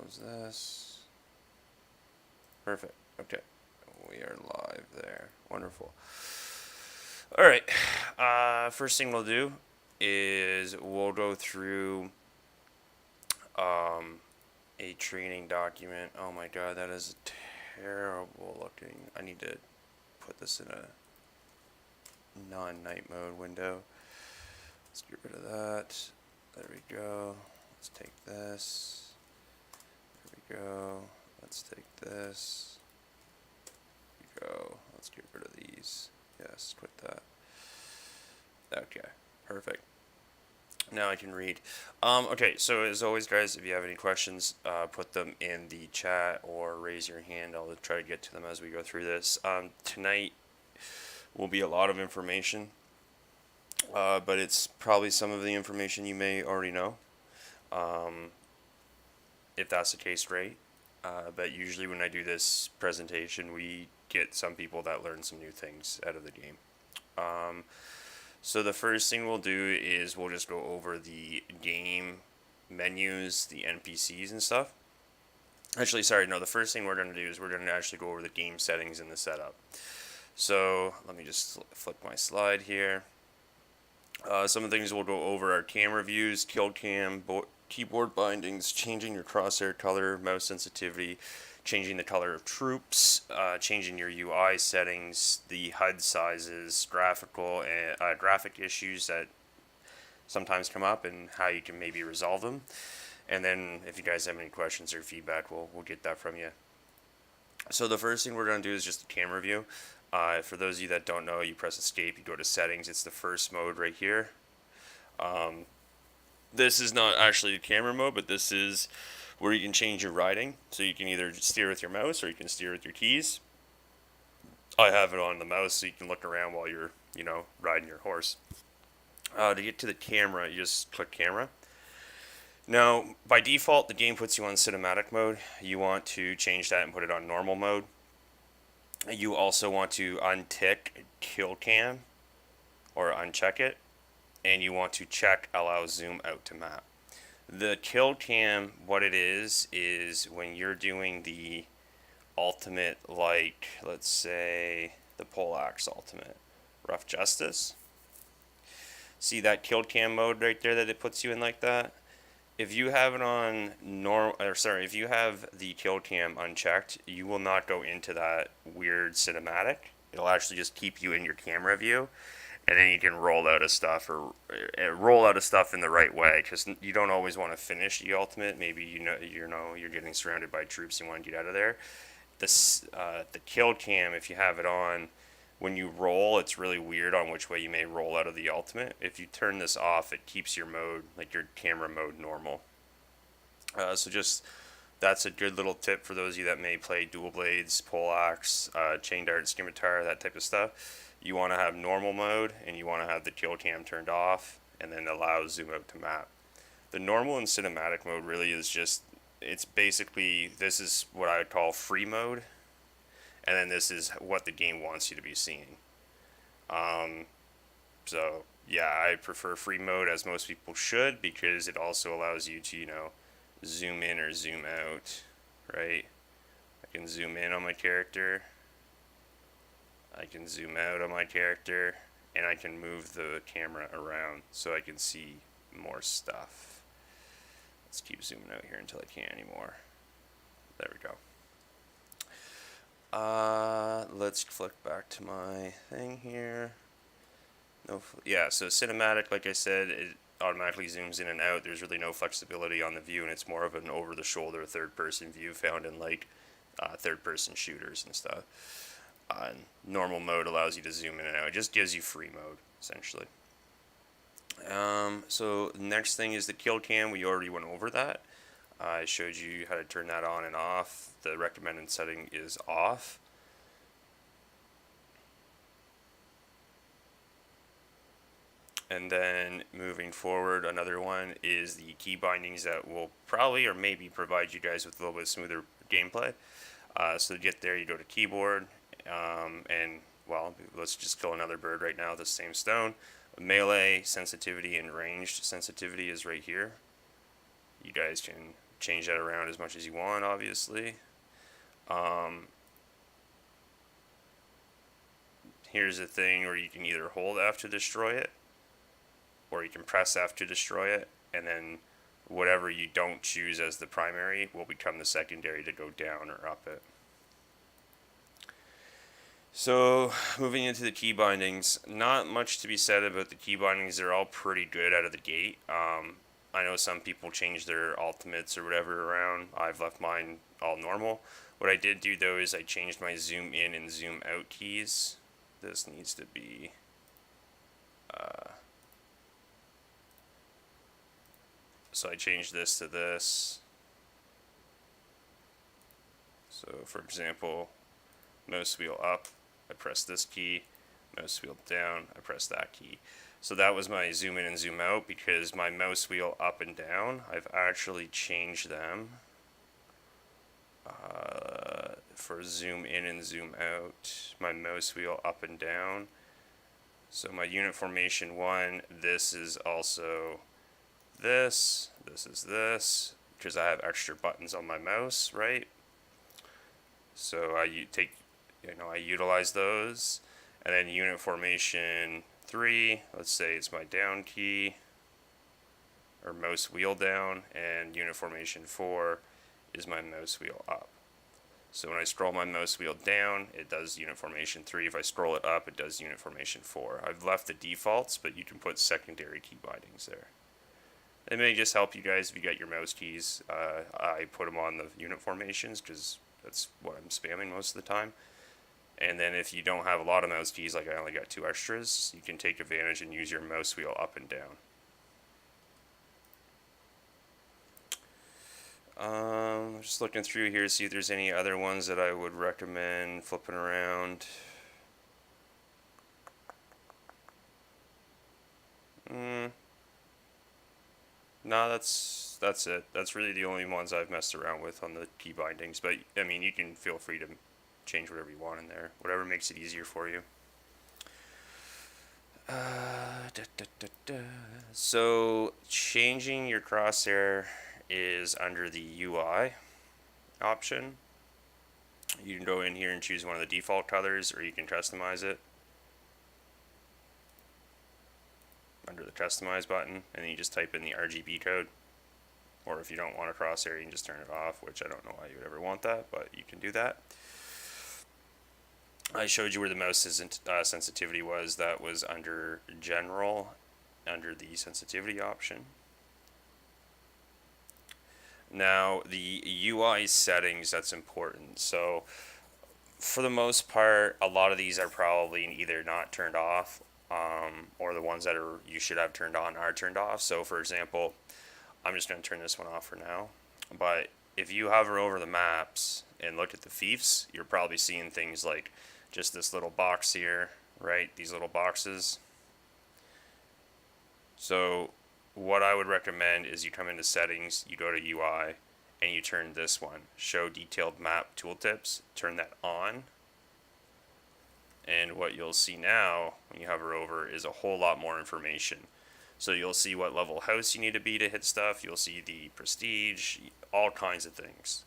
close this. Perfect. Okay. We are live there. Wonderful. Alright. First thing we'll do is we'll go through a training document. Oh my god, that is terrible looking. I need to put this in a non-night mode window. Let's get rid of that. There we go. Let's take this. There we go. Let's take this. There we go. Let's get rid of these. Yes, quit that. Okay, perfect. Now I can read. Okay, so as always, guys, if you have any questions, put them in the chat or raise your hand. I'll try to get to them as we go through this. Tonight will be a lot of information, but it's probably some of the information you may already know. If that's the case, great. But usually when I do this presentation, we get some people that learn some new things out of the game. So the first thing we'll do is we'll just go over the game menus, the NPCs and stuff. Actually, sorry, no, the first thing we're going to do is we're going to actually go over the game settings and the setup. So let me just flip my slide here. Some of the things we'll go over are camera views, kill cam, keyboard bindings, changing your crosshair color, mouse sensitivity, changing the color of troops, changing your UI settings, the HUD sizes, graphic issues that sometimes come up, and how you can maybe resolve them. And then if you guys have any questions or feedback, we'll get that from you. So the first thing we're going to do is just the camera view. For those of you that don't know, you press escape, you go to settings. It's the first mode right here. This is not actually the camera mode, but this is where you can change your riding. So you can either steer with your mouse or you can steer with your keys. I have it on the mouse so you can look around while you're, riding your horse. To get to the camera, you just click camera. Now, by default, the game puts you on cinematic mode. You want to change that and put it on normal mode. You also want to untick kill cam or uncheck it, and you want to check allow zoom out to map. The kill cam, what it is when you're doing the ultimate, like let's say the poleaxe ultimate, rough justice. See that kill cam mode right there that it puts you in like that? If you have it on if you have the kill cam unchecked, you will not go into that weird cinematic. It'll actually just keep you in your camera view, and then you can roll out of stuff or roll out of stuff in the right way, because you don't always want to finish the ultimate. Maybe you're getting surrounded by troops, you want to get out of there. The kill cam, if you have it on, when you roll, it's really weird on which way you may roll out of the ultimate. If you turn this off, it keeps your mode, like your camera mode, normal. So that's a good little tip for those of you that may play dual blades, poleaxe, chain dart, scimitar, that type of stuff. You want to have normal mode, and you want to have the kill cam turned off, and then allow zoom out to map. The normal and cinematic mode really is just, it's basically, this is what I would call free mode. And then this is what the game wants you to be seeing. So yeah, I prefer free mode, as most people should, because it also allows you to, zoom in or zoom out, right? I can zoom in on my character. I can zoom out on my character, and I can move the camera around so I can see more stuff. Let's keep zooming out here until I can't anymore. There we go. Let's flick back to my thing here. So cinematic, like I said, it automatically zooms in and out. There's really no flexibility on the view, and it's more of an over-the-shoulder third-person view found in like third-person shooters and stuff. Normal mode allows you to zoom in and out. It just gives you free mode, essentially. So the next thing is the kill cam. We already went over that. I showed you how to turn that on and off. The recommended setting is off. And then moving forward, another one is the key bindings that will probably or maybe provide you guys with a little bit smoother gameplay. So to get there, you go to keyboard, and well, let's just kill another bird right now with the same stone. Melee sensitivity and ranged sensitivity is right here. You guys can change that around as much as you want, obviously. Here's the thing where you can either hold F to destroy it, or you can press F to destroy it, and then whatever you don't choose as the primary will become the secondary to go down or up it. So, moving into the key bindings, not much to be said about the key bindings. They're all pretty good out of the gate. I know some people change their ultimates or whatever around. I've left mine all normal. What I did do though is I changed my zoom in and zoom out keys. This needs to be so I changed this to this. So for example, mouse wheel up, I press this key, mouse wheel down, I press that key. So that was my zoom in and zoom out, because my mouse wheel up and down, I've actually changed them for zoom in and zoom out, my mouse wheel up and down. So my unit formation 1, this is also this is this, because I have extra buttons on my mouse, right? So I utilize those. And then unit formation 3, let's say it's my down key, or mouse wheel down, and unit formation 4 is my mouse wheel up. So when I scroll my mouse wheel down, it does unit formation 3. If I scroll it up, it does unit formation 4. I've left the defaults, but you can put secondary key bindings there. It may just help you guys if you got your mouse keys. I put them on the unit formations because that's what I'm spamming most of the time. And then if you don't have a lot of mouse keys, like I only got 2 extras, you can take advantage and use your mouse wheel up and down. I'm just looking through here to see if there's any other ones that I would recommend flipping around. No, that's it. That's really the only ones I've messed around with on the key bindings. But I mean, you can feel free to change whatever you want in there, whatever makes it easier for you. So changing your crosshair is under the UI option. You can go in here and choose one of the default colors, or you can customize it under the customize button, and then you just type in the RGB code. Or if you don't want a crosshair, you can just turn it off, which I don't know why you would ever want that, but you can do that. I showed you where the mouse sensitivity was. That was under general, under the sensitivity option. Now the UI settings, that's important. So for the most part, a lot of these are probably either not turned off, or the ones that you should have turned on are turned off. So for example, I'm just going to turn this one off for now. But if you hover over the maps and look at the fiefs, you're probably seeing things like just this little box here, right? These little boxes. So what I would recommend is you come into settings, you go to UI, and you turn this one, show detailed map tooltips, turn that on. And what you'll see now when you hover over is a whole lot more information. So you'll see what level house you need to be to hit stuff. You'll see the prestige, all kinds of things.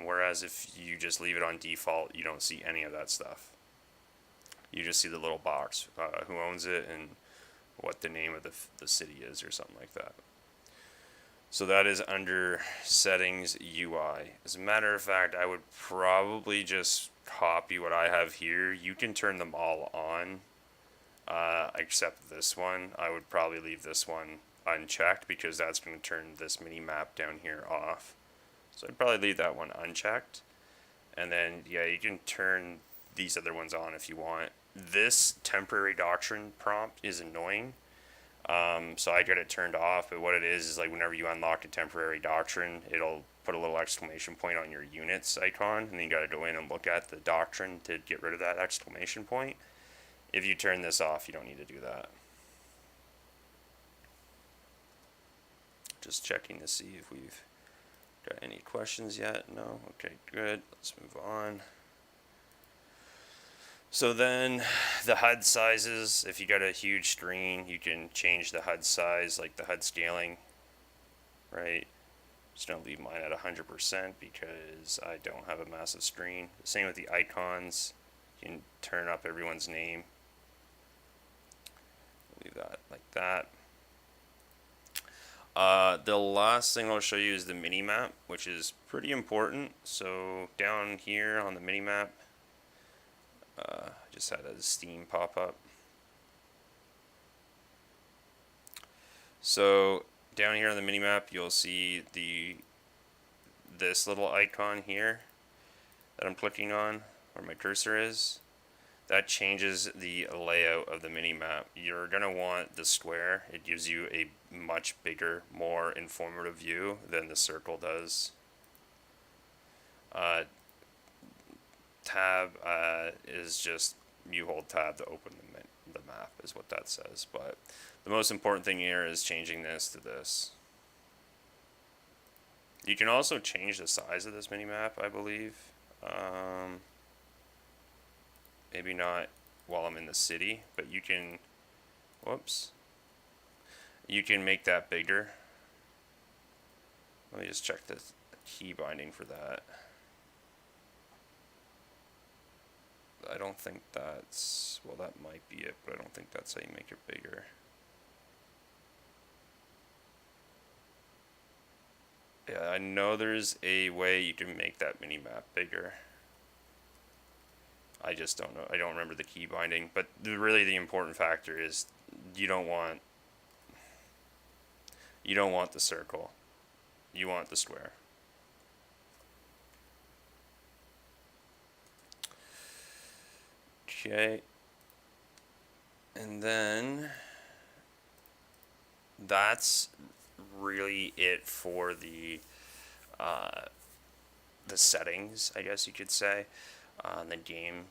Whereas if you just leave it on default, you don't see any of that stuff. You just see the little box, who owns it and what the name of the city is or something like that. So that is under settings UI. As a matter of fact, I would probably just copy what I have here. You can turn them all on, except this one. I would probably leave this one unchecked because that's going to turn this mini map down here off. So I'd probably leave that one unchecked. And then, yeah, you can turn these other ones on if you want. This temporary doctrine prompt is annoying. So I get it turned off, but what it is like whenever you unlock a temporary doctrine, it'll put a little exclamation point on your units icon, and then you got to go in and look at the doctrine to get rid of that exclamation point. If you turn this off, you don't need to do that. Just checking to see if we've got any questions yet. No? Okay, good. Let's move on. So then the HUD sizes, if you got a huge screen, you can change the HUD size, like the HUD scaling, right? Just gonna leave mine at 100% because I don't have a massive screen. Same with the icons. You can turn up everyone's name. Leave that like that. The last thing I'll show you is the mini map, which is pretty important. So down here on the mini map, I just had a Steam pop up. So down here on the mini map, you'll see this little icon here that I'm clicking on, where my cursor is. That changes the layout of the mini map. You're gonna want the square. It gives you a much bigger, more informative view than the circle does. Tab is just, you hold tab to open the map, is what that says. But the most important thing here is changing this to this. You can also change the size of this mini map, I believe. Maybe not while I'm in the city, but you can, whoops, you can make that bigger. Let me just check the key binding for that. I don't think that's, well, that might be it, but I don't think that's how you make it bigger. Yeah, I know there's a way you can make that mini map bigger. I just don't know. I don't remember the key binding, but really the important factor is you don't want the circle. You want the square. Okay. And then that's really it for the settings, I guess you could say. The game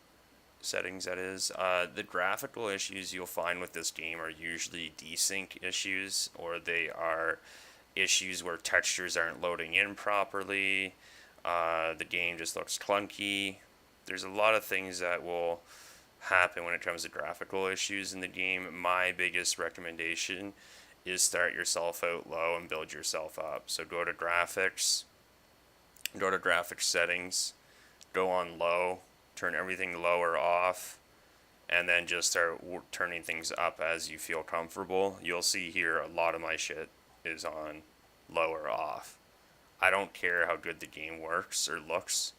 settings, that is. The graphical issues you'll find with this game are usually desync issues, or they are issues where textures aren't loading in properly. The game just looks clunky. There's a lot of things that will happen when it comes to graphical issues in the game. My biggest recommendation is start yourself out low and build yourself up. So go to graphics, go to graphics settings, go on low, turn everything low or off, and then just start turning things up as you feel comfortable. You'll see here a lot of my shit is on low or off. I don't care how good the game works or looks.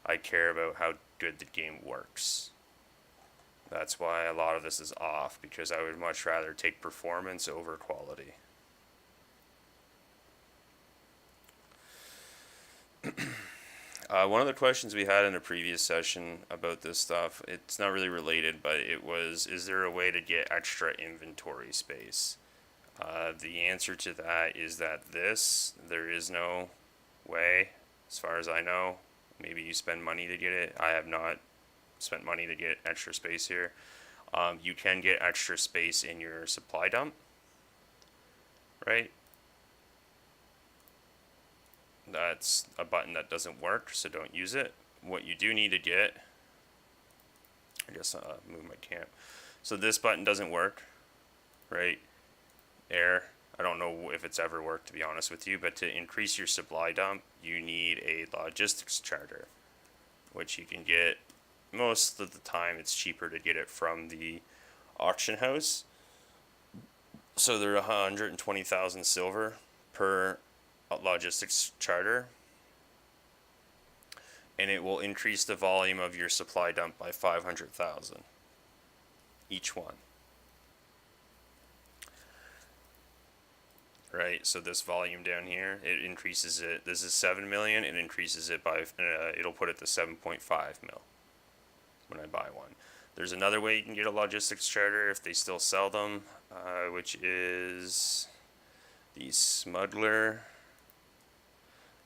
I care about how good the game works. That's why a lot of this is off, because I would much rather take performance over quality. One of the questions we had in a previous session about this stuff, it's not really related, but it was, is there a way to get extra inventory space? The answer to that is that there is no way, as far as I know. Maybe you spend money to get it. I have not spent money to get extra space here. You can get extra space in your supply dump, right? That's a button that doesn't work, so don't use it. What you do need to get, I guess move my cam. So this button doesn't work, right? Air. I don't know if it's ever worked, to be honest with you, but to increase your supply dump, you need a logistics charter, which you can get. Most of the time it's cheaper to get it from the auction house. So they're 120,000 silver per logistics charter, and it will increase the volume of your supply dump by 500,000 each one. Right, so this volume down here, it increases it. This is 7 million, it increases it by, it'll put it to 7.5 mil when I buy one. There's another way you can get a logistics charter if they still sell them, which is the smuggler.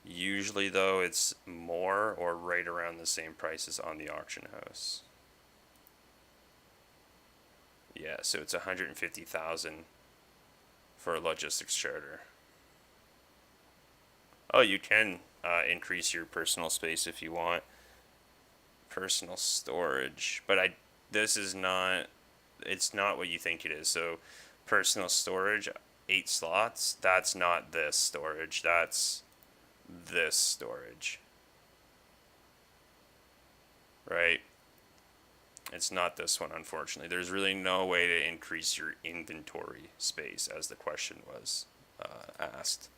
Usually though it's more or right around the same price as on the auction house. Yeah, so it's 150,000 for a logistics charter. Oh, you can increase your personal space if you want. Personal storage, but this is not, it's not what you think it is. So personal storage, 8 slots, that's not this storage, that's this storage, right? It's not this one, unfortunately. There's really no way to increase your inventory space, as the question was asked.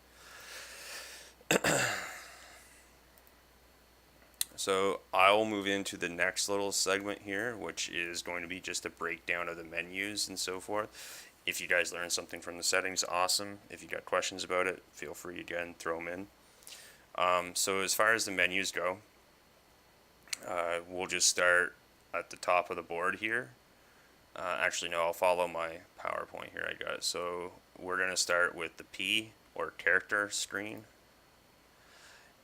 So I will move into the next little segment here, which is going to be just a breakdown of the menus and so forth. If you guys learned something from the settings, awesome. If you got questions about it, feel free again, throw them in. So as far as the menus go, we'll just start at the top of the board here. Actually, no, I'll follow my PowerPoint here. I got it. So we're going to start with the P, or character screen.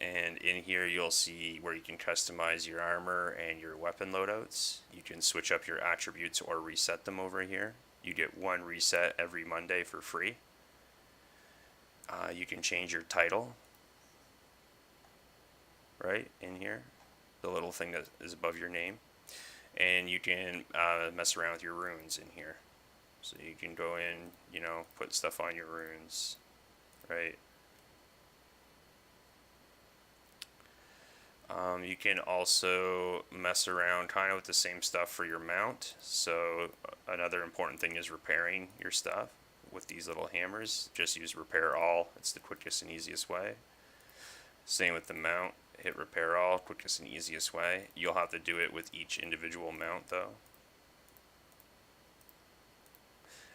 And in here you'll see where you can customize your armor and your weapon loadouts. You can switch up your attributes or reset them over here. You get one reset every Monday for free. You can change your title, right, in here, the little thing that is above your name. And you can mess around with your runes in here. So you can go in, you know, put stuff on your runes, right? You can also mess around kind of with the same stuff for your mount. So another important thing is repairing your stuff with these little hammers. Just use repair all. It's the quickest and easiest way. Same with the mount. Hit repair all, quickest and easiest way. You'll have to do it with each individual mount though.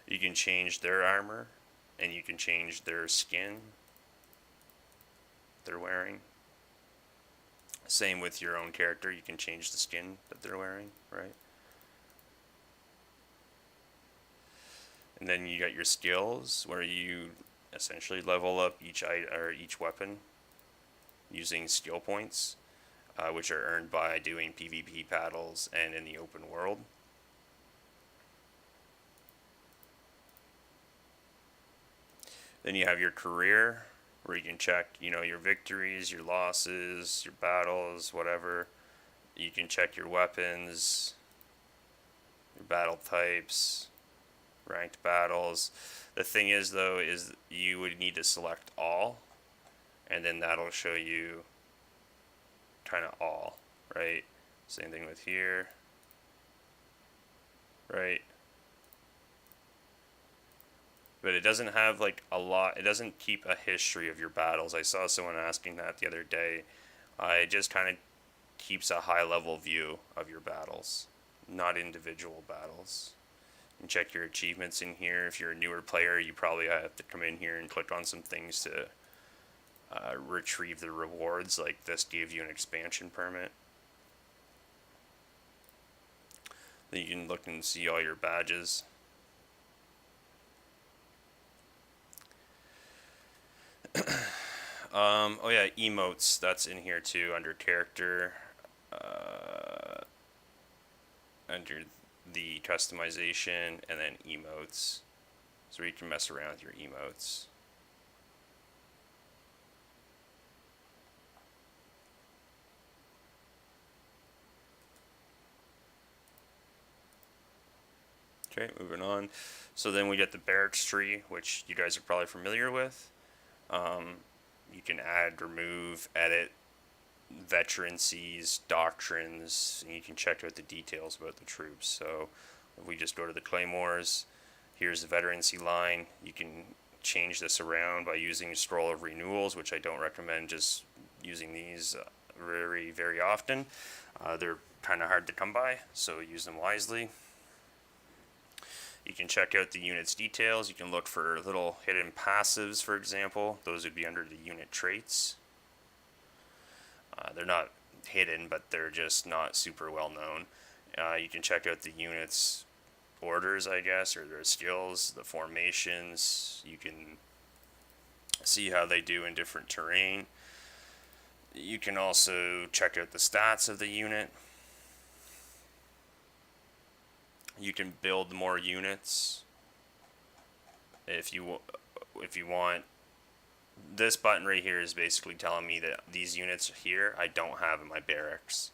You can change their armor, and you can change their skin they're wearing. Same with your own character, you can change the skin that they're wearing, right? And then you got your skills, where you essentially level up each weapon using skill points, which are earned by doing PvP battles and in the open world. Then you have your career, where you can check, you know, your victories, your losses, your battles, whatever. You can check your weapons, your battle types, ranked battles. The thing is, though, is you would need to select all, and then that'll show you kind of all, right? Same thing with here, right? But it doesn't have like a lot, it doesn't keep a history of your battles. I saw someone asking that the other day. It just kind of keeps a high level view of your battles, not individual battles. And check your achievements in here. If you're a newer player, you probably have to come in here and click on some things to retrieve the rewards. Like this gave you an expansion permit. Then you can look and see all your badges. Oh yeah, emotes, that's in here too, under character, under the customization, and then emotes, so you can mess around with your emotes. Okay, moving on. So then we get the barracks tree, which you guys are probably familiar with. You can add, remove, edit veterancies, doctrines, and you can check out the details about the troops. So if we just go to the claymores, here's the veterancy line. You can change this around by using scroll of renewals, which I don't recommend just using these very, very often. They're kind of hard to come by, so use them wisely. You can check out the unit's details. You can look for little hidden passives, for example. Those would be under the unit traits. They're not hidden, but they're just not super well known. You can check out the unit's orders, I guess, or their skills, the formations. You can see how they do in different terrain. You can also check out the stats of the unit. You can build more units if you want. This button right here is basically telling me that these units here I don't have in my barracks.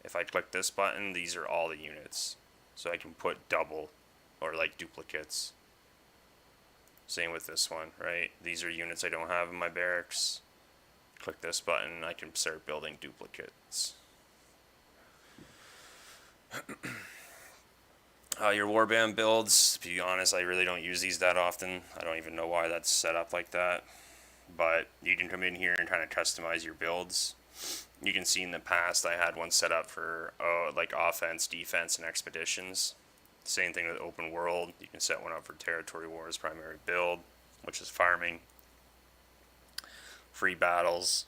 If I click this button, these are all the units. So I can put double or like duplicates. Same with this one, right? These are units I don't have in my barracks. Click this button and I can start building duplicates. Your warband builds, to be honest, I really don't use these that often. I don't even know why that's set up like that. But you can come in here and kind of customize your builds. You can see in the past I had one set up for like offense, defense, and expeditions. Same thing with open world. You can set one up for territory wars primary build, which is farming. Free battles.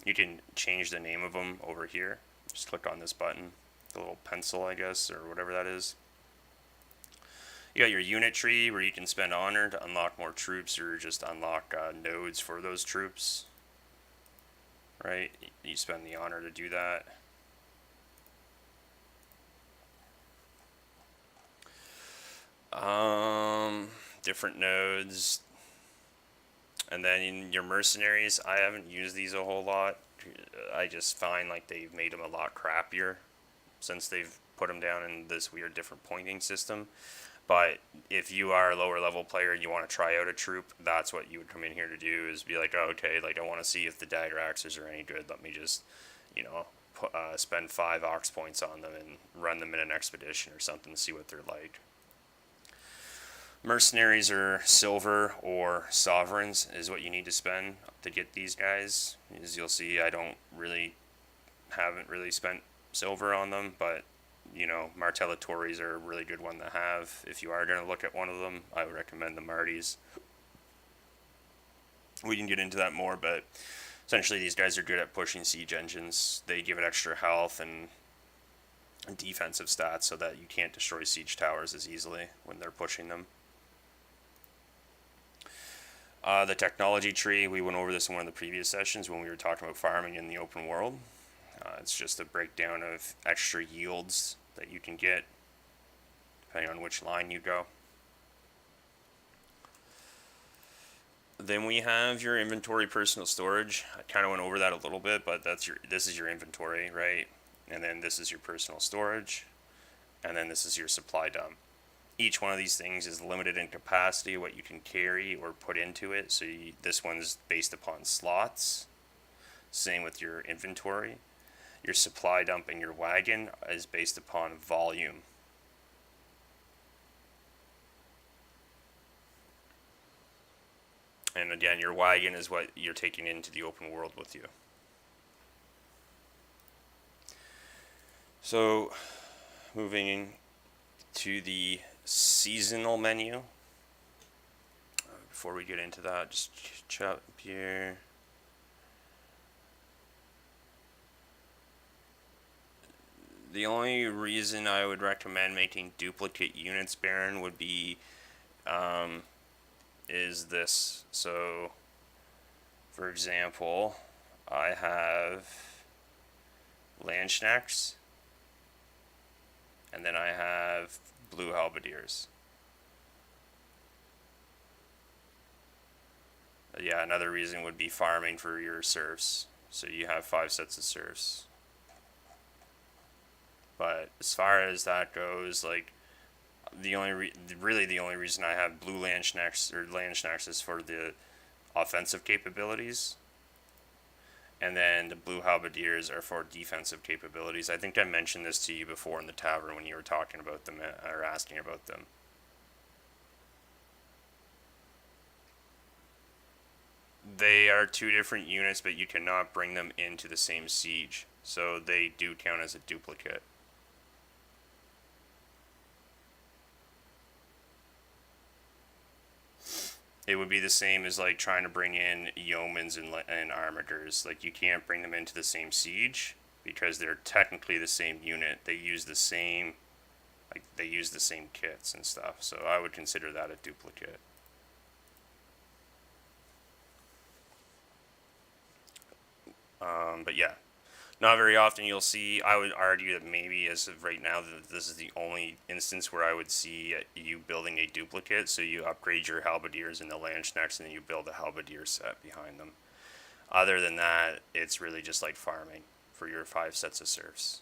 You can change the name of them over here. Just click on this button, the little pencil, I guess, or whatever that is. You got your unit tree where you can spend honor to unlock more troops or just unlock nodes for those troops. Right? You spend the honor to do that. Different nodes. And then in your mercenaries, I haven't used these a whole lot. I just find like they've made them a lot crappier since they've put them down in this weird different pointing system. But if you are a lower level player and you want to try out a troop, that's what you would come in here to do, is be like, oh, okay, like I want to see if the dagger axes are any good. Let me just, you know, spend 5 ox points on them and run them in an expedition or something to see what they're like. Mercenaries are silver or sovereigns is what you need to spend to get these guys. As you'll see, I haven't really spent silver on them, but you know, Martellatories are a really good one to have. If you are going to look at one of them, I would recommend the Marties. We can get into that more, but essentially these guys are good at pushing siege engines. They give it extra health and defensive stats so that you can't destroy siege towers as easily when they're pushing them. The technology tree, we went over this in one of the previous sessions when we were talking about farming in the open world. It's just a breakdown of extra yields that you can get depending on which line you go. Then we have your inventory personal storage. I kind of went over that a little bit, but this is your inventory, right? And then this is your personal storage, and then this is your supply dump. Each one of these things is limited in capacity, what you can carry or put into it. So this one's based upon slots. Same with your inventory. Your supply dump and your wagon is based upon volume. And again, your wagon is what you're taking into the open world with you. So, moving to the seasonal menu. Before we get into that, just chat up here. The only reason I would recommend making duplicate units, Baron, would be is this. So, for example, I have Landsknechts, and then I have blue halberdiers. Yeah, another reason would be farming for your serfs. So you have 5 sets of serfs. But as far as that goes, like the only reason I have blue Landsknechts is for the offensive capabilities, and then the blue halberdiers are for defensive capabilities. I think I mentioned this to you before in the tavern when you were talking about them or asking about them. They are 2 different units, but you cannot bring them into the same siege, so they do count as a duplicate. It would be the same as like trying to bring in yeomans and armators. Like you can't bring them into the same siege because they're technically the same unit. They use the same kits and stuff. So I would consider that a duplicate. But yeah, not very often you'll see. I would argue that maybe as of right now, that this is the only instance where I would see you building a duplicate. So you upgrade your halberdiers in the Landsknechts and then you build a halberdier set behind them. Other than that, it's really just like farming for your 5 sets of serfs.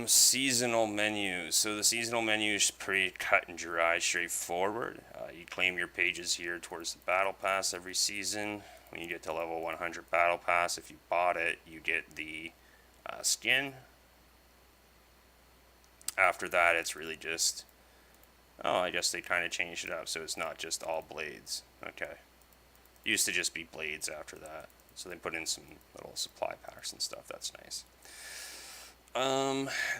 Seasonal menu. So the seasonal menu is pretty cut and dry, straightforward. You claim your pages here towards the battle pass every season. When you get to level 100 battle pass, if you bought it, you get the skin. After that, it's really just, oh, I guess they kind of changed it up, so it's not just all blades. Okay. It used to just be blades after that. So they put in some little supply packs and stuff. That's nice.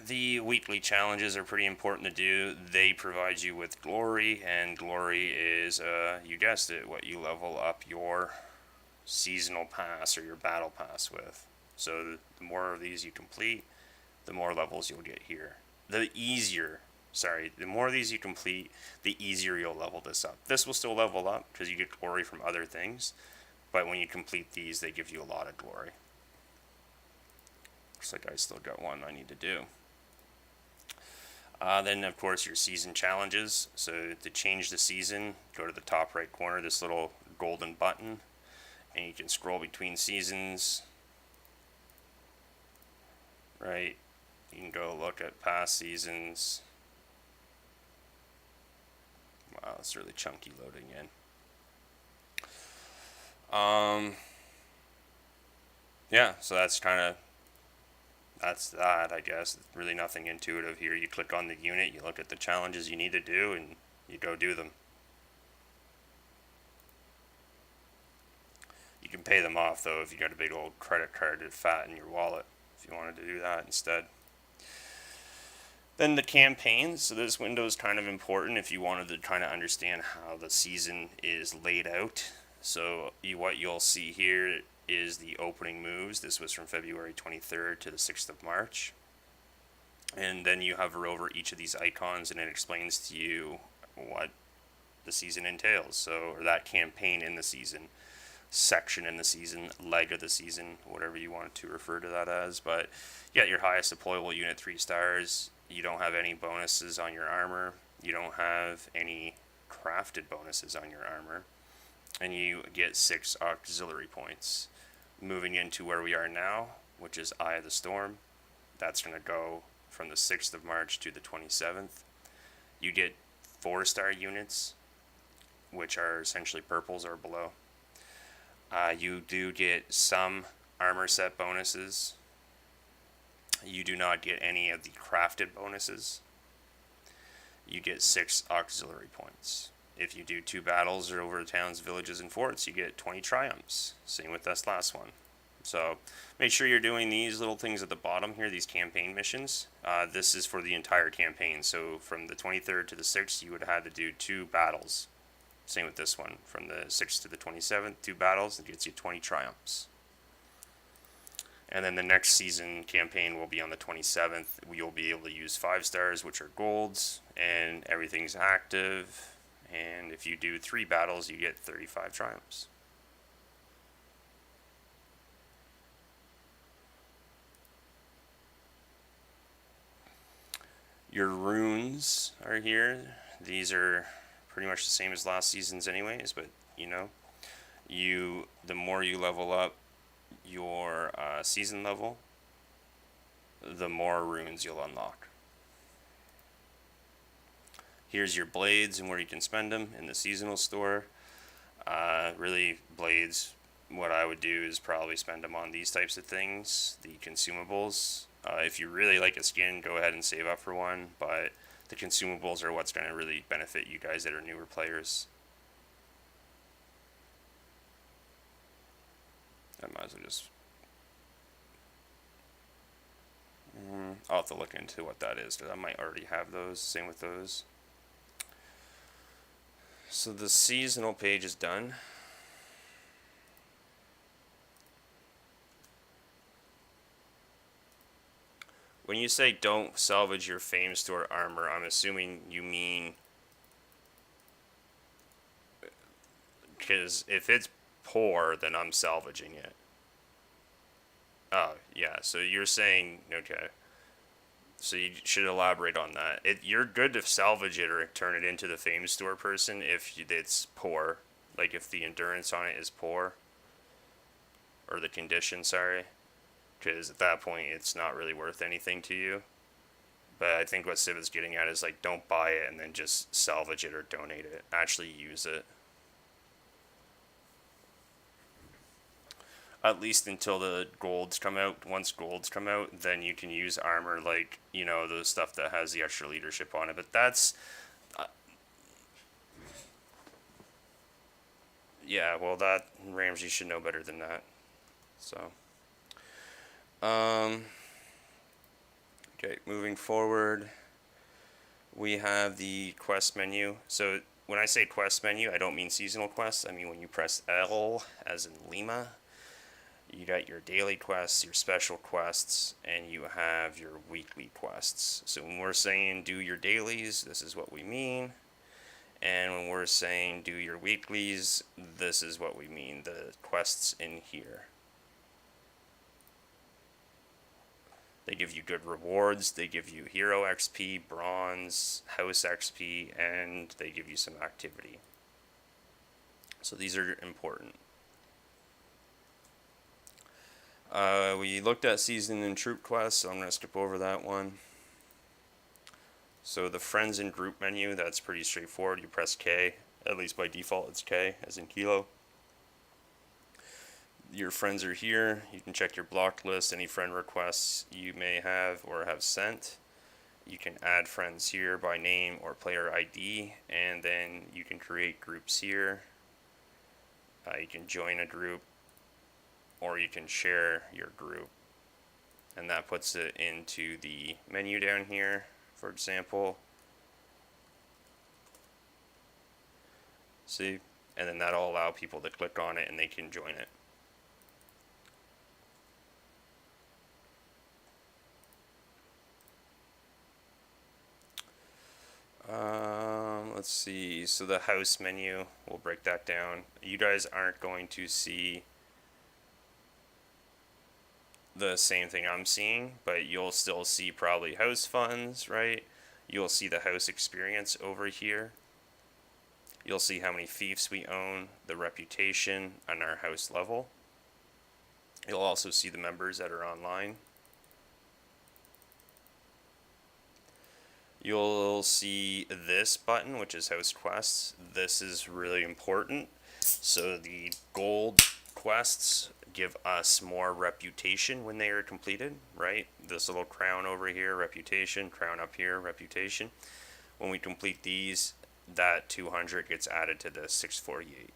The weekly challenges are pretty important to do. They provide you with glory, and glory is, you guessed it, what you level up your seasonal pass or your battle pass with. So the more of these you complete, the more levels you'll get here. The more of these you complete, the easier you'll level this up. This will still level up because you get glory from other things, but when you complete these, they give you a lot of glory. Looks like I still got one I need to do. Then, of course, your season challenges. So to change the season, go to the top right corner, this little golden button, and you can scroll between seasons. Right? You can go look at past seasons. Wow, it's really chunky loading in. Yeah, so that's that, I guess. Really nothing intuitive here. You click on the unit, you look at the challenges you need to do, and you go do them. You can pay them off, though, if you got a big old credit card to fat in your wallet, if you wanted to do that instead. Then the campaigns. So this window is kind of important if you wanted to kind of understand how the season is laid out. So what you'll see here is the opening moves. This was from February 23rd to the 6th of March. And then you hover over each of these icons and it explains to you what the season entails. So, or that campaign in the season, section in the season, leg of the season, whatever you want to refer to that as. But yeah, your highest deployable unit, 3 stars. You don't have any bonuses on your armor. You don't have any crafted bonuses on your armor. And you get 6 auxiliary points. Moving into where we are now, which is Eye of the Storm. That's going to go from the 6th of March to the 27th. You get 4-star units, which are essentially purples or below. You do get some armor set bonuses. You do not get any of the crafted bonuses. You get 6 auxiliary points. If you do 2 battles or over towns, villages, and forts, you get 20 triumphs. Same with this last one. So make sure you're doing these little things at the bottom here, these campaign missions. This is for the entire campaign. So from the 23rd to the 6th, you would have had to do 2 battles. Same with this one. From the 6th to the 27th, 2 battles, it gets you 20 triumphs. And then the next season campaign will be on the 27th. You'll be able to use 5 stars, which are golds, and everything's active. And if you do 3 battles, you get 35 triumphs. Your runes are here. These are pretty much the same as last season's anyways, but the more you level up your season level, the more runes you'll unlock. Here's your blades and where you can spend them in the seasonal store. Really, blades, what I would do is probably spend them on these types of things, the consumables. If you really like a skin, go ahead and save up for one, but the consumables are what's going to really benefit you guys that are newer players. I might as well just... I'll have to look into what that is, because I might already have those. Same with those. So the seasonal page is done. When you say don't salvage your Fame Store armor, I'm assuming you mean... because if it's poor, then I'm salvaging it. Oh, yeah, so you're saying, okay. So you should elaborate on that. You're good to salvage it or turn it into the Fame Store person if it's poor. Like if the endurance on it is poor. Or the condition, sorry. Because at that point, it's not really worth anything to you. But I think what Civ is getting at is like, don't buy it and then just salvage it or donate it. Actually use it. At least until the golds come out. Once golds come out, then you can use armor like, you know, the stuff that has the extra leadership on it. But that's... yeah, well, that... Ramsey should know better than that. So... okay, moving forward, we have the quest menu. So when I say quest menu, I don't mean seasonal quests. I mean when you press L, as in Lima, you got your daily quests, your special quests, and you have your weekly quests. So when we're saying do your dailies, this is what we mean. And when we're saying do your weeklies, this is what we mean, the quests in here. They give you good rewards, they give you hero XP, bronze, house XP, and they give you some activity. So these are important. We looked at season and troop quests, so I'm going to skip over that one. So the friends and group menu, that's pretty straightforward. You press K, at least by default it's K, as in kilo. Your friends are here. You can check your blocked list, any friend requests you may have or have sent. You can add friends here by name or player ID, and then you can create groups here. You can join a group, or you can share your group, and that puts it into the menu down here, for example. See? And then that'll allow people to click on it and they can join it. Let's see, so the house menu, we'll break that down. You guys aren't going to see the same thing I'm seeing, but you'll still see probably house funds, right? You'll see the house experience over here. You'll see how many fiefs we own, the reputation, and our house level. You'll also see the members that are online. You'll see this button, which is house quests. This is really important. So the gold quests give us more reputation when they are completed, right? This little crown over here, reputation, crown up here, reputation. When we complete these, that 200 gets added to the 6480.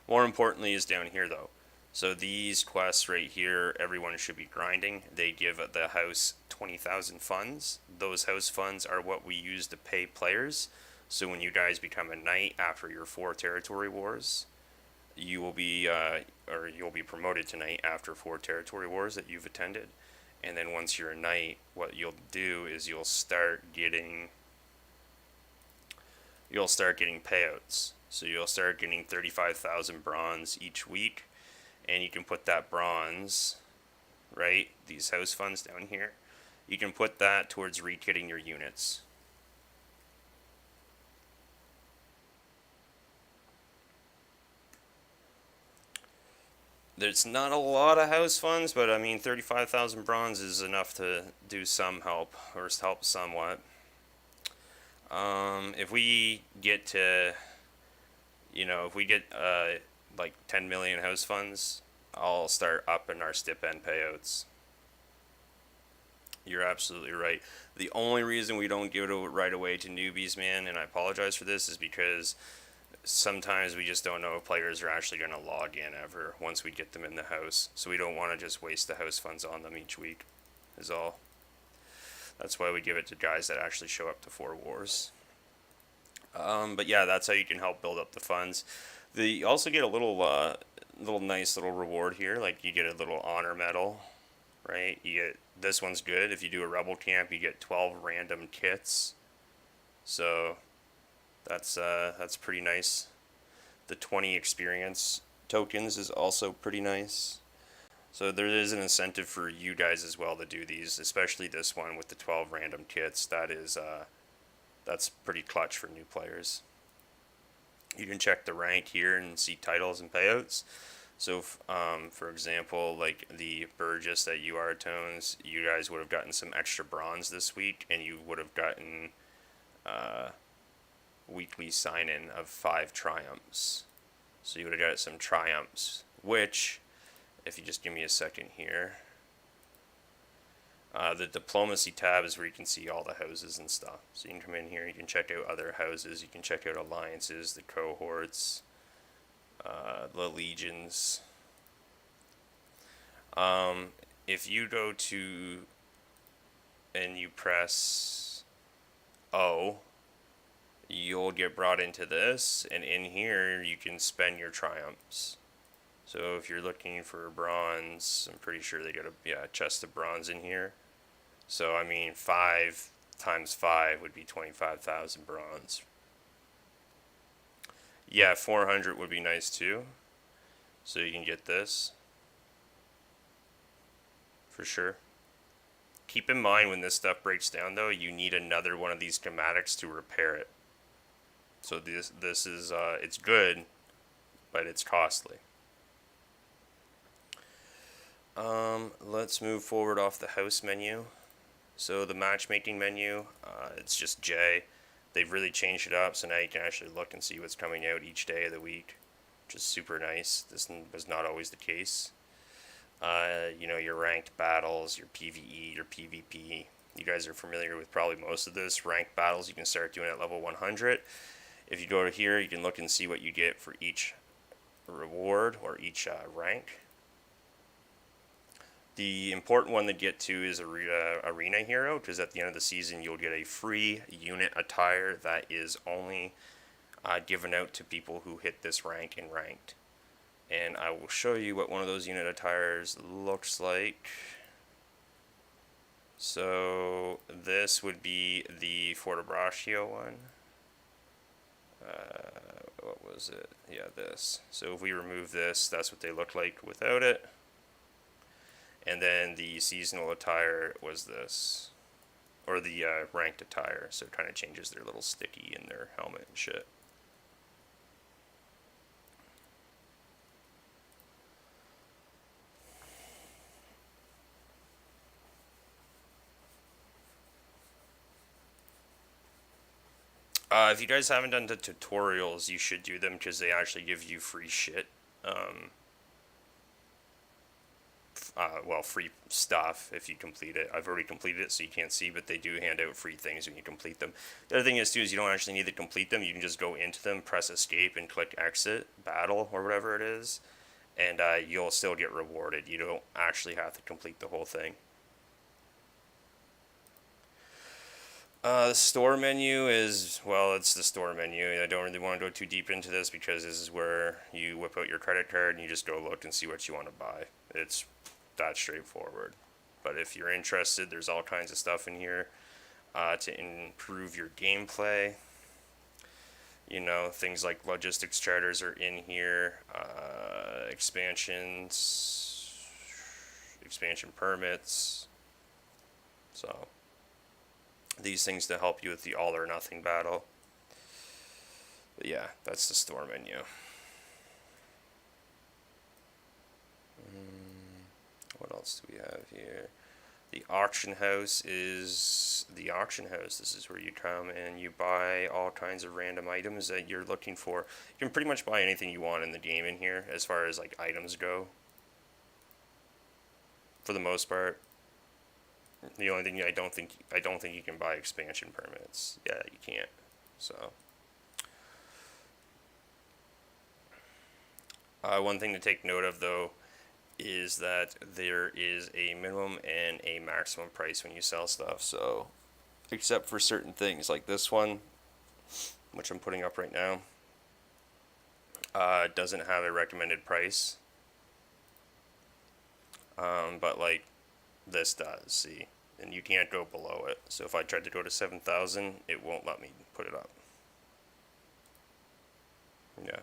More importantly is down here though. So these quests right here, everyone should be grinding. They give the house 20,000 funds. Those house funds are what we use to pay players. So when you guys become a knight after your 4 territory wars, you will be, you'll be promoted to knight after 4 territory wars that you've attended. And then once you're a knight, what you'll do is you'll start getting payouts. So you'll start getting 35,000 bronze each week. And you can put that bronze, right, these house funds down here, you can put that towards rekitting your units. There's not a lot of house funds, but I mean 35,000 bronze is enough to do some help, or help somewhat. If we get to, if we get like 10 million house funds, I'll start upping our stipend payouts. You're absolutely right. The only reason we don't give it right away to newbies, man, and I apologize for this, is because sometimes we just don't know if players are actually going to log in ever once we get them in the house. So we don't want to just waste the house funds on them each week, is all. That's why we give it to guys that actually show up to 4 wars. But yeah, that's how you can help build up the funds. You also get a little nice little reward here. Like you get a little honor medal, right? You get, this one's good. If you do a rebel camp, you get 12 random kits. So that's pretty nice. The 20 experience tokens is also pretty nice. So there is an incentive for you guys as well to do these, especially this one with the 12 random kits. That's pretty clutch for new players. You can check the rank here and see titles and payouts. So, for example, like the Burgess that you are tones, you guys would have gotten some extra bronze this week, and you would have gotten weekly sign-in of 5 triumphs. So you would have got some triumphs, which, if you just give me a second here, the diplomacy tab is where you can see all the houses and stuff. So you can come in here, you can check out other houses, you can check out alliances, the cohorts, the legions. If you go to and you press O, you'll get brought into this, and in here you can spend your triumphs. So if you're looking for bronze, I'm pretty sure they got a chest of bronze in here. So I mean 5 times 5 would be 25,000 bronze. Yeah, 400 would be nice too. So you can get this for sure. Keep in mind when this stuff breaks down though, you need another one of these schematics to repair it. So this is it's good, but it's costly. Let's move forward off the house menu. So the matchmaking menu, it's just J. They've really changed it up, so now you can actually look and see what's coming out each day of the week, which is super nice. This was not always the case. You know, your ranked battles, your PvE, your PvP. You guys are familiar with probably most of this. Ranked battles you can start doing at level 100. If you go to here, you can look and see what you get for each reward or each rank. The important one to get to is Arena Hero, because at the end of the season you'll get a free unit attire that is only given out to people who hit this rank in ranked. And I will show you what one of those unit attires looks like. So this would be the Fortebraccio one. What was it? Yeah, this. So if we remove this, that's what they look like without it. And then the seasonal attire was this, or the ranked attire, so it kind of changes their little sticky in their helmet and shit. If you guys haven't done the tutorials, you should do them because they actually give you free shit. Well, free stuff if you complete it. I've already completed it, so you can't see, but they do hand out free things when you complete them. The other thing is, too, is you don't actually need to complete them. You can just go into them, press escape, and click exit, battle, or whatever it is, and you'll still get rewarded. You don't actually have to complete the whole thing. The store menu is, well, it's the store menu. I don't really want to go too deep into this because this is where you whip out your credit card and you just go look and see what you want to buy. It's that straightforward. But if you're interested, there's all kinds of stuff in here to improve your gameplay. You know, things like logistics charters are in here, expansions, expansion permits. So these things to help you with the all or nothing battle. But yeah, that's the store menu. What else do we have here? The auction house is the auction house. This is where you come and you buy all kinds of random items that you're looking for. You can pretty much buy anything you want in the game in here as far as like items go. For the most part. The only thing I don't think you can buy expansion permits. Yeah, you can't. So one thing to take note of though is that there is a minimum and a maximum price when you sell stuff. So except for certain things like this one, which I'm putting up right now, doesn't have a recommended price. But like this does, see, and you can't go below it. So if I tried to go to 7,000, it won't let me put it up. Yeah.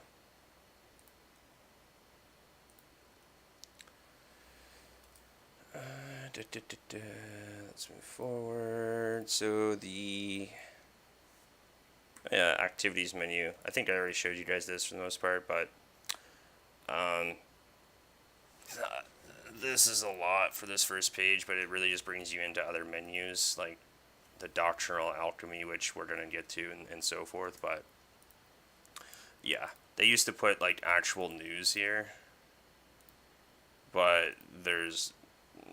Let's move forward. So the activities menu. I think I already showed you guys this for the most part, but This is a lot for this first page, but it really just brings you into other menus like the doctrinal alchemy, which we're going to get to, and so forth. But yeah, they used to put like actual news here, but there's,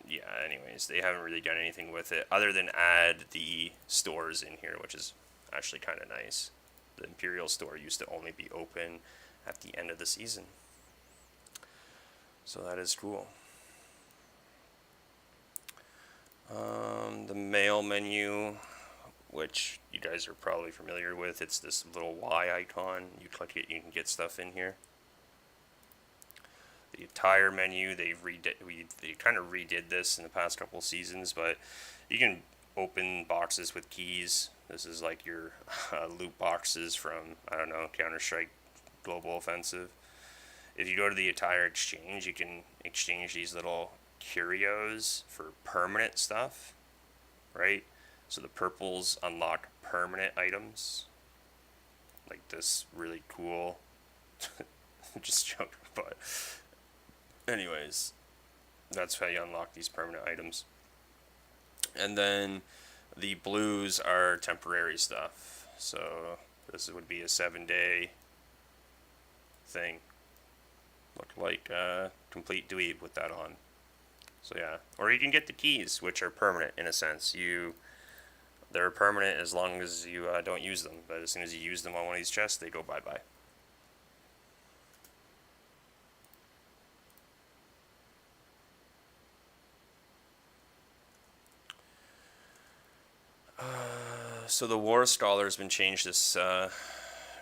yeah, anyways, they haven't really done anything with it other than add the stores in here, which is actually kind of nice. The Imperial store used to only be open at the end of the season, so that is cool. The mail menu, which you guys are probably familiar with, it's this little Y icon. You click it, you can get stuff in here. The attire menu, they kind of redid this in the past couple seasons, but you can open boxes with keys. This is like your loot boxes from, I don't know, Counter-Strike Global Offensive. If you go to the attire exchange, you can exchange these little curios for permanent stuff, right? So the purples unlock permanent items, like this really cool, just joking, but anyways, that's how you unlock these permanent items. And then the blues are temporary stuff. So this would be a 7-day thing. Look like complete dweeb with that on. So yeah, or you can get the keys, which are permanent in a sense. They're permanent as long as you don't use them. But as soon as you use them on one of these chests, they go bye-bye. So the War Scholar has been changed this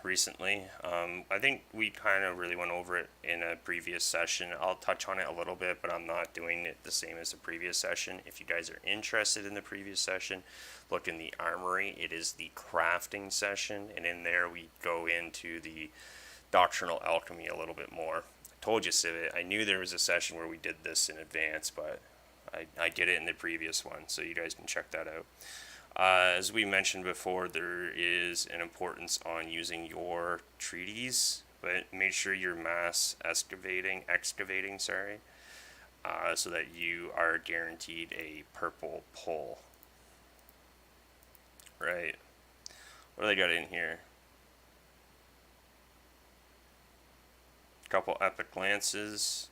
recently. I think we kind of really went over it in a previous session. I'll touch on it a little bit, but I'm not doing it the same as the previous session. If you guys are interested in the previous session, look in the armory. It is the crafting session, and in there we go into the doctrinal alchemy a little bit more. I told you, Civet, I knew there was a session where we did this in advance, but I did it in the previous one, so you guys can check that out. As we mentioned before, there is an importance on using your treaties, but make sure you're mass excavating, so that you are guaranteed a purple pull. Right. What do they got in here? A couple epic lances.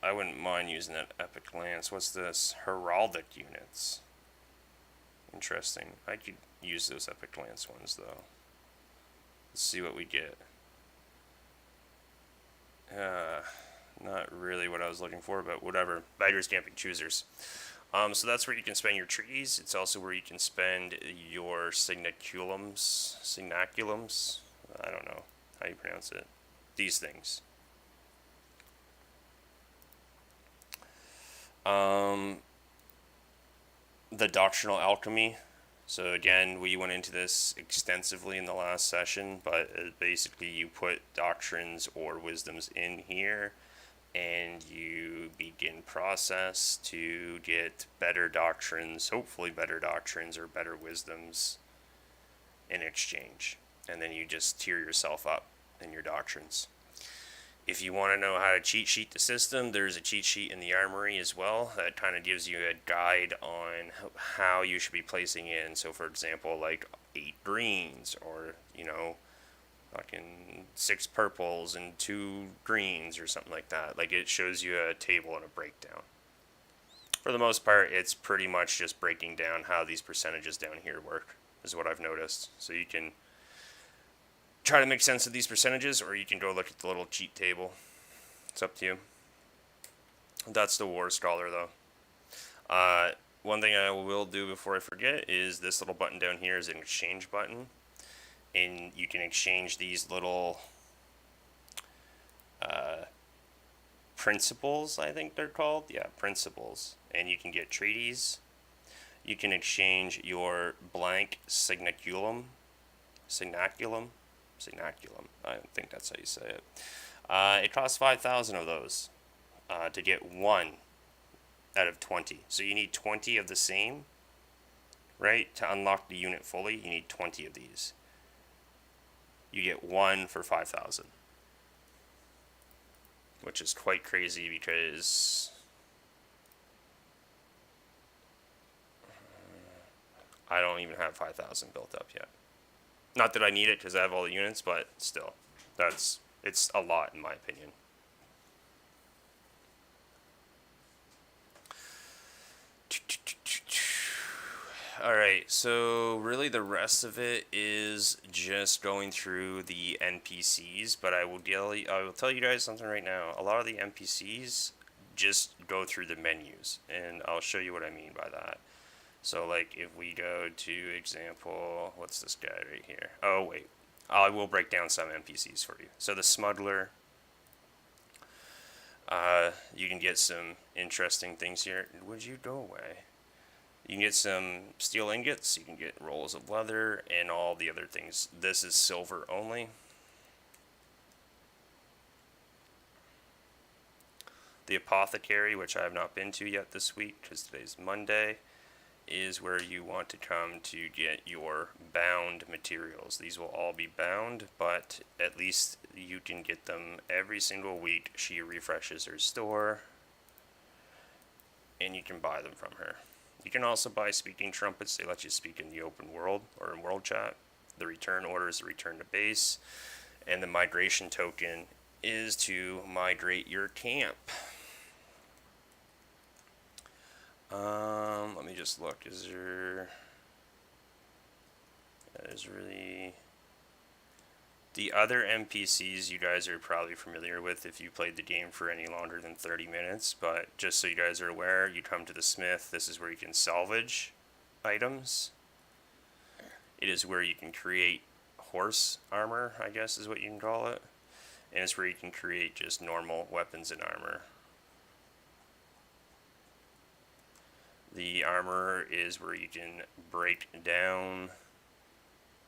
I wouldn't mind using that epic lance. What's this? Heraldic units. Interesting. I could use those epic lance ones though. Let's see what we get. Not really what I was looking for, but whatever. Beggars can't be choosers. So that's where you can spend your treaties. It's also where you can spend your signaculums. I don't know how you pronounce it. These things. The doctrinal alchemy. So again, we went into this extensively in the last session, but basically you put doctrines or wisdoms in here, and you begin process to get better doctrines, hopefully better doctrines or better wisdoms in exchange. And then you just tier yourself up in your doctrines. If you want to know how to cheat sheet the system, there's a cheat sheet in the armory as well that kind of gives you a guide on how you should be placing in. So for example, like 8 greens, or fucking 6 purples and 2 greens or something like that. Like, it shows you a table and a breakdown. For the most part, it's pretty much just breaking down how these percentages down here work, is what I've noticed. So you can try to make sense of these percentages, or you can go look at the little cheat table. It's up to you. That's the War Scholar, though. One thing I will do before I forget is this little button down here is an exchange button. And you can exchange these little principles, I think they're called. Yeah, principles. And you can get treaties. You can exchange your blank signaculum. I think that's how you say it. It costs 5,000 of those to get 1 out of 20. So you need 20 of the same, right? To unlock the unit fully, you need 20 of these. You get 1 for 5,000. which is quite crazy because I don't even have 5,000 built up yet. Not that I need it because I have all the units, but still, it's a lot in my opinion. Alright, so really the rest of it is just going through the NPCs, but I will tell you guys something right now. A lot of the NPCs just go through the menus, and I'll show you what I mean by that. So like if we go to example, what's this guy right here? Oh wait, I will break down some NPCs for you. So the smuggler, you can get some interesting things here. Would you go away? You can get some steel ingots, you can get rolls of leather, and all the other things. This is silver only. The apothecary, which I have not been to yet this week because today's Monday, is where you want to come to get your bound materials. These will all be bound, but at least you can get them every single week. She refreshes her store, and you can buy them from her. You can also buy speaking trumpets. They let you speak in the open world or in world chat. The return order is the return to base, and the migration token is to migrate your camp. Let me just look. Is there... That is really... The other NPCs you guys are probably familiar with if you played the game for any longer than 30 minutes, but just so you guys are aware, you come to the smith. This is where you can salvage items. It is where you can create horse armor, I guess is what you can call it. And it's where you can create just normal weapons and armor. The armor is where you can break down...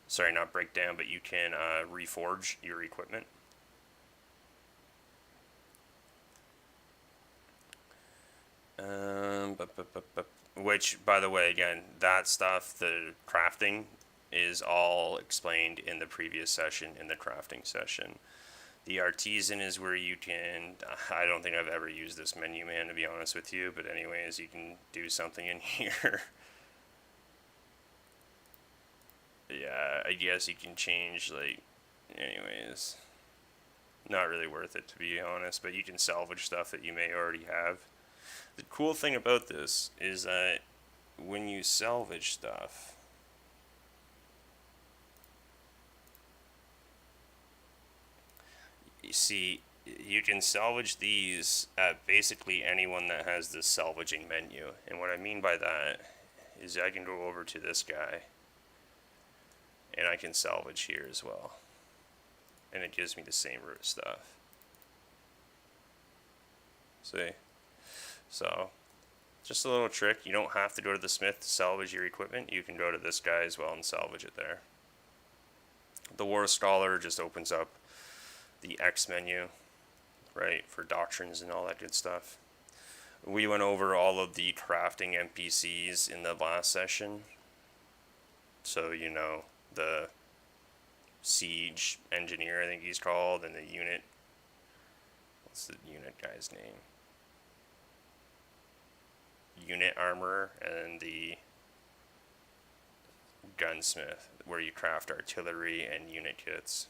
Sorry, not break down, but you can reforge your equipment. Which, by the way, again, that stuff, the crafting, is all explained in the previous session, in the crafting session. The artisan is where you can... I don't think I've ever used this menu, man, to be honest with you, but anyways, you can do something in here. Yeah, I guess you can change, like, anyways, not really worth it to be honest, but you can salvage stuff that you may already have. The cool thing about this is that when you salvage stuff, you see, you can salvage these at basically anyone that has this salvaging menu. And what I mean by that is I can go over to this guy and I can salvage here as well. And it gives me the same root stuff. See? So, just a little trick. You don't have to go to the smith to salvage your equipment. You can go to this guy as well and salvage it there. The War Scholar just opens up the X menu, right, for doctrines and all that good stuff. We went over all of the crafting NPCs in the last session. So, you know, the siege engineer, I think he's called, and the unit. What's the unit guy's name? Unit armorer, and the gunsmith, where you craft artillery and unit kits.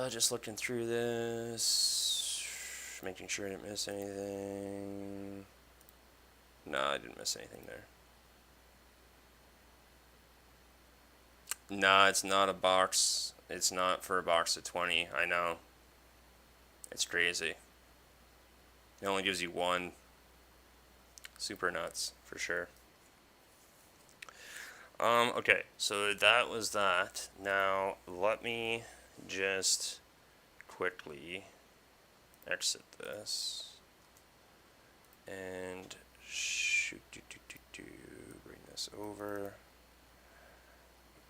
Just looking through this, making sure I didn't miss anything. No, I didn't miss anything there. Nah, it's not a box. It's not for a box of 20. I know. It's crazy. It only gives you one. Super nuts, for sure. Okay, so that was that. Now, let me just quickly exit this. And bring this over.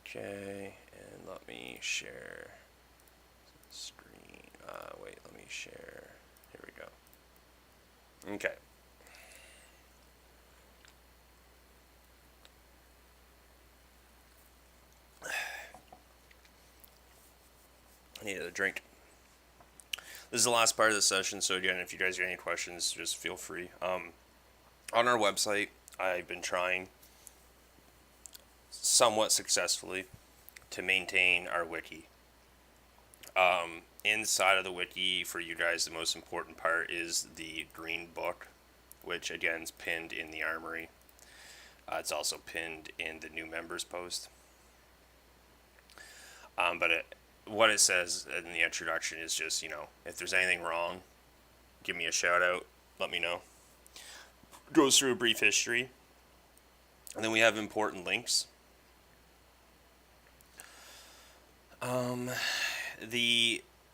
Okay, and let me share screen. Wait, let me share. Here we go. Okay. I need a drink. This is the last part of the session, so again, if you guys have any questions, just feel free. On our website, I've been trying somewhat successfully to maintain our wiki. Inside of the wiki, for you guys, the most important part is the green book, which again is pinned in the armory. It's also pinned in the new members post. What it says in the introduction is just, if there's anything wrong, give me a shout out, let me know. Goes through a brief history. And then we have important links.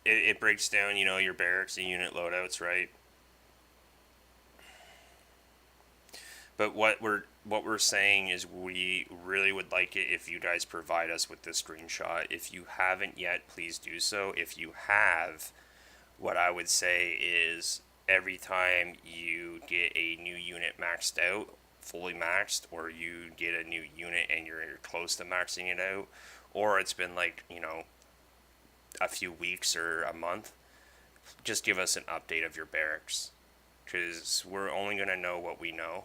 It breaks down, your barracks and unit loadouts, right? But what we're saying is we really would like it if you guys provide us with the screenshot. If you haven't yet, please do so. If you have, what I would say is every time you get a new unit maxed out, fully maxed, or you get a new unit and you're close to maxing it out, or it's been like, a few weeks or a month, just give us an update of your barracks, because we're only going to know what we know,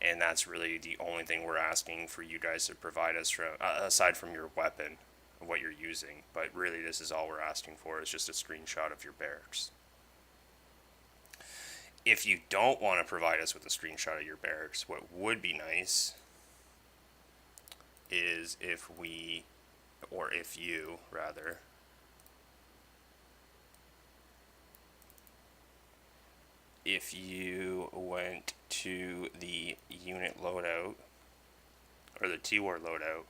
and that's really the only thing we're asking for you guys to provide us from, aside from your weapon, what you're using. But really, this is all we're asking for, is just a screenshot of your barracks. If you don't want to provide us with a screenshot of your barracks, what would be nice is if you went to the unit loadout, or the T-War loadout,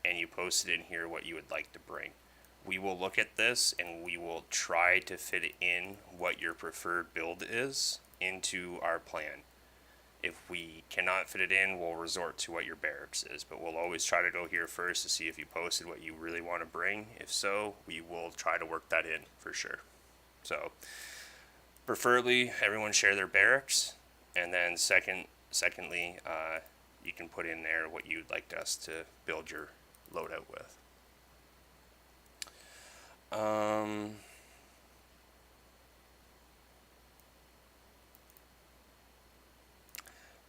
and you posted in here what you would like to bring. We will look at this, and we will try to fit in what your preferred build is into our plan. If we cannot fit it in, we'll resort to what your barracks is, but we'll always try to go here first to see if you posted what you really want to bring. If so, we will try to work that in for sure. So preferably everyone share their barracks, and then secondly, you can put in there what you'd like us to build your loadout with.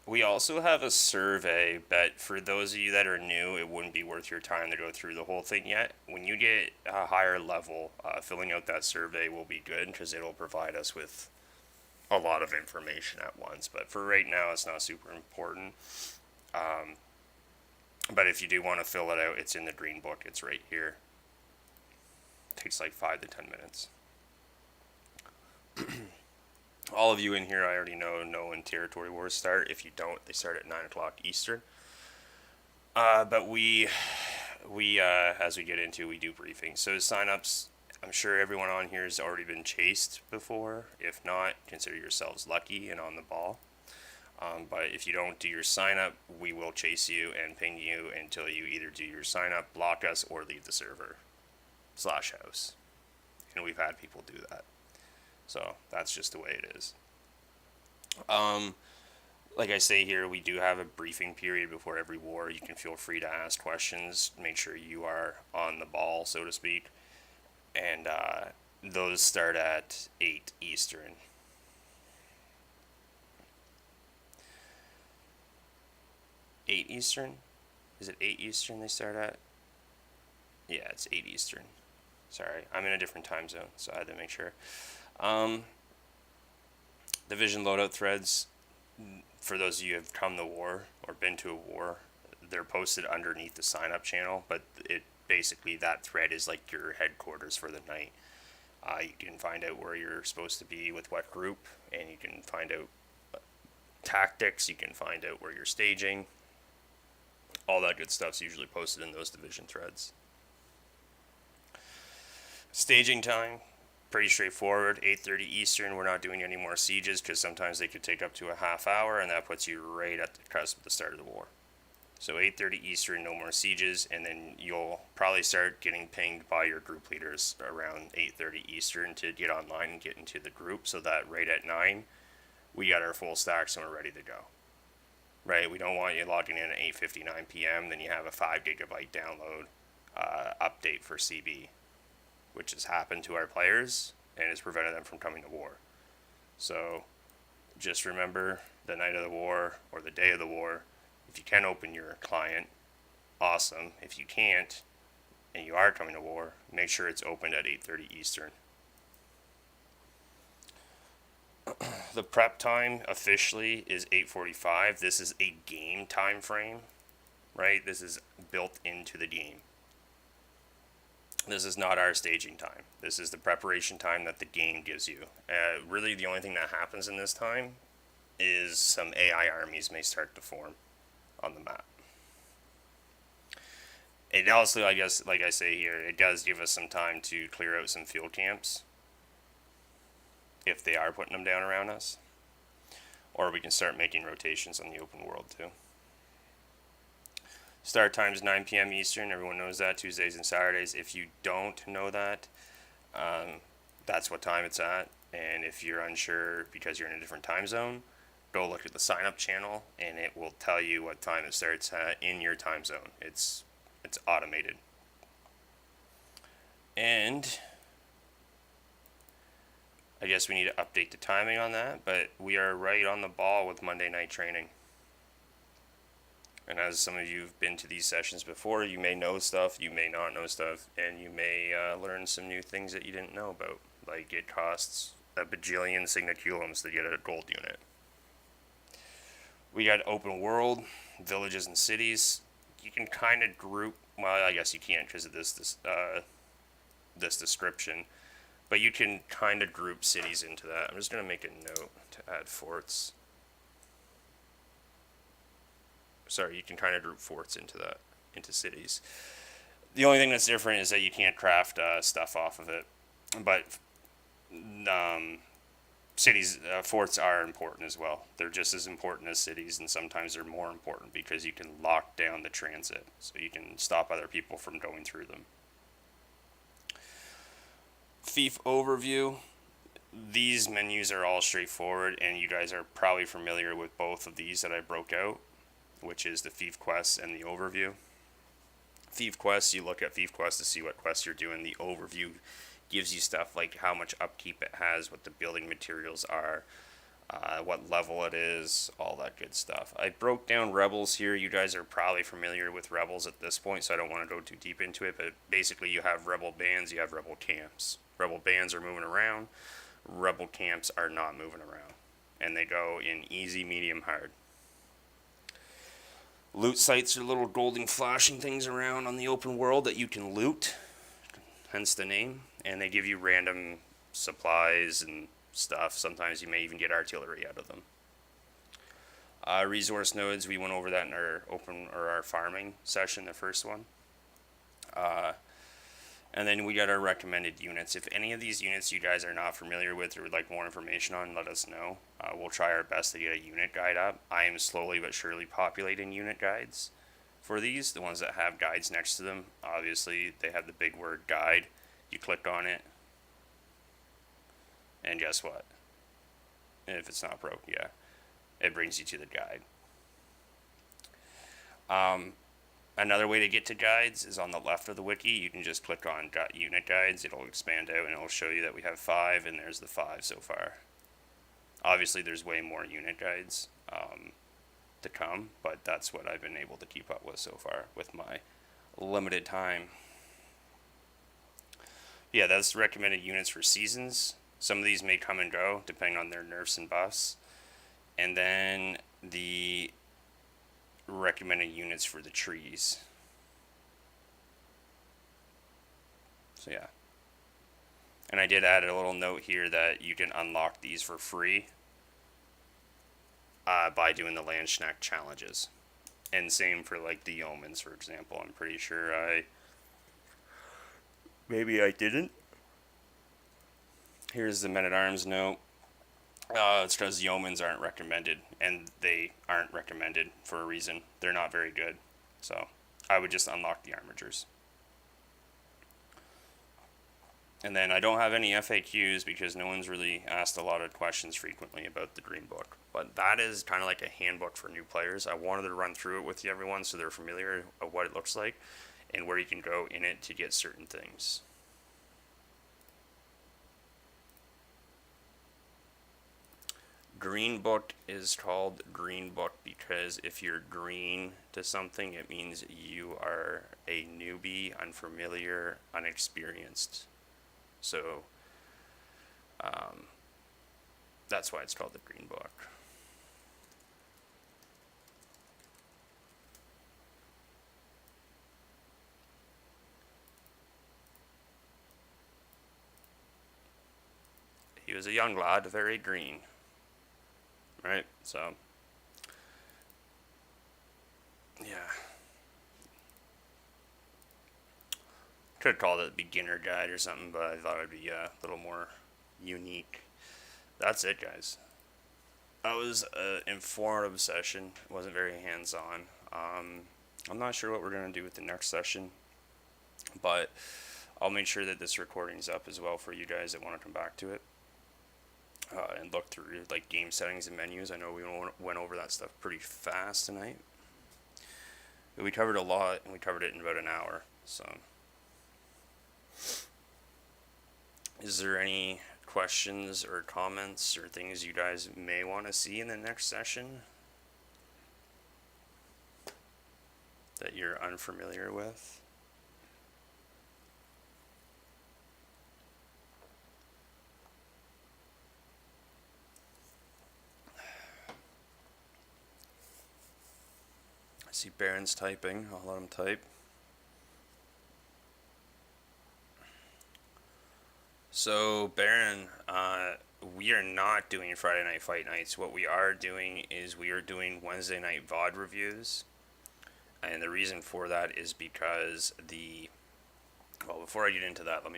We also have a survey, but for those of you that are new, it wouldn't be worth your time to go through the whole thing yet. When you get a higher level, filling out that survey will be good, because it'll provide us with a lot of information at once. But for right now, it's not super important. But if you do want to fill it out, it's in the green book. It's right here. It takes like 5 to 10 minutes. All of you in here, I already know when territory wars start. If you don't, they start at 9 o'clock Eastern. But we as we get into, we do briefings. So signups, I'm sure everyone on here has already been chased before. If not, consider yourselves lucky and on the ball. But if you don't do your sign up, we will chase you and ping you until you either do your sign up, block us, or leave the server /house. And we've had people do that. So that's just the way it is. Like I say here, we do have a briefing period before every war. You can feel free to ask questions. Make sure you are on the ball, so to speak. And those start at 8 Eastern. $8 Eastern? Is it 8 Eastern they start at? Yeah, it's 8 Eastern. Sorry, I'm in a different time zone, so I had to make sure. Division loadout threads, for those of you who have come to war or been to a war, they're posted underneath the sign up channel, but it basically, that thread is like your headquarters for the night. You can find out where you're supposed to be with what group, and you can find out tactics, you can find out where you're staging. All that good stuff's usually posted in those division threads. Staging time, pretty straightforward. 8:30 Eastern. We're not doing any more sieges, because sometimes they could take up to a half hour, and that puts you right at the cusp of the start of the war. So 8:30 Eastern, no more sieges, and then you'll probably start getting pinged by your group leaders around 8:30 Eastern to get online and get into the group, so that right at 9, we got our full stacks and we're ready to go. Right? We don't want you logging in at 8:59 p.m., then you have a 5 gigabyte download update for CB, which has happened to our players. and it's prevented them from coming to war. So just remember the night of the war or the day of the war. If you can open your client, awesome. If you can't, and you are coming to war, make sure it's opened at 8:30 Eastern. The prep time officially is 8:45. This is a game time frame, right? This is built into the game. This is not our staging time. This is the preparation time that the game gives you. Really, the only thing that happens in this time is some AI armies may start to form on the map. It also, I guess, like I say here, it does give us some time to clear out some field camps if they are putting them down around us. Or we can start making rotations on the open world too. Start time is 9 p.m. Eastern. Everyone knows that, Tuesdays and Saturdays. If you don't know that, that's what time it's at. And if you're unsure because you're in a different time zone, go look at the sign up channel and it will tell you what time it starts at in your time zone. It's automated. And I guess we need to update the timing on that, but we are right on the ball with Monday night training. And as some of you have been to these sessions before, you may know stuff, you may not know stuff, and you may learn some new things that you didn't know about. Like it costs a bajillion signaculums to get a gold unit. We got open world, villages and cities. You can kind of group, well, I guess you can't because of this description, but you can kind of group cities into that. I'm just going to make a note to add forts. Sorry, you can kind of group forts into that, into cities. The only thing that's different is that you can't craft stuff off of it, but cities, forts are important as well. They're just as important as cities, and sometimes they're more important because you can lock down the transit, so you can stop other people from going through them. Fief overview. These menus are all straightforward, and you guys are probably familiar with both of these that I broke out, which is the Fief quests and the overview. Fief quests, you look at Fief quests to see what quests you're doing. The overview gives you stuff like how much upkeep it has, what the building materials are, what level it is, all that good stuff. I broke down rebels here. You guys are probably familiar with rebels at this point, so I don't want to go too deep into it, but basically you have rebel bands, you have rebel camps. Rebel bands are moving around, rebel camps are not moving around, and they go in easy, medium, hard. Loot sites are little golden flashing things around on the open world that you can loot, hence the name, and they give you random supplies and stuff. Sometimes you may even get artillery out of them. Resource nodes, we went over that in our our farming session, the first one. And then we got our recommended units. If any of these units you guys are not familiar with or would like more information on, let us know. We'll try our best to get a unit guide up. I am slowly but surely populating unit guides for these, the ones that have guides next to them. Obviously, they have the big word guide. You click on it, and guess what? If it's not broke, yeah, it brings you to the guide. Another way to get to guides is on the left of the wiki. You can just click on unit guides. It'll expand out and it'll show you that we have 5, and there's the 5 so far. Obviously, there's way more unit guides to come, but that's what I've been able to keep up with so far with my limited time. Yeah, that's recommended units for seasons. Some of these may come and go depending on their nerfs and buffs. And then the recommended units for the trees. So yeah. And I did add a little note here that you can unlock these for free by doing the land snack challenges. And same for like the yeomans, for example. I'm pretty sure maybe I didn't. Here's the men-at-arms note. It's because yeomans aren't recommended, and they aren't recommended for a reason. They're not very good. So I would just unlock the armigers. And then I don't have any FAQs because no one's really asked a lot of questions frequently about the Green Book. But that is kind of like a handbook for new players. I wanted to run through it with everyone so they're familiar with what it looks like and where you can go in it to get certain things. Green Book is called Green Book because if you're green to something, it means you are a newbie, unfamiliar, unexperienced. So that's why it's called the Green Book. He was a young lad, very green. Right? So, yeah. Could have called it beginner guide or something, but I thought it'd be a little more unique. That's it, guys. That was an informative session. It wasn't very hands on. I'm not sure what we're going to do with the next session, but I'll make sure that this recording's up as well for you guys that want to come back to it and look through like game settings and menus. I know we went over that stuff pretty fast tonight. But we covered a lot, and we covered it in about an hour. So, is there any questions or comments or things you guys may want to see in the next session that you're unfamiliar with? I see Baron's typing. I'll let him type. So, Baron, we are not doing Friday Night Fight Nights. What we are doing is we are doing Wednesday night VOD reviews. And the reason for that is because well, before I get into that, let me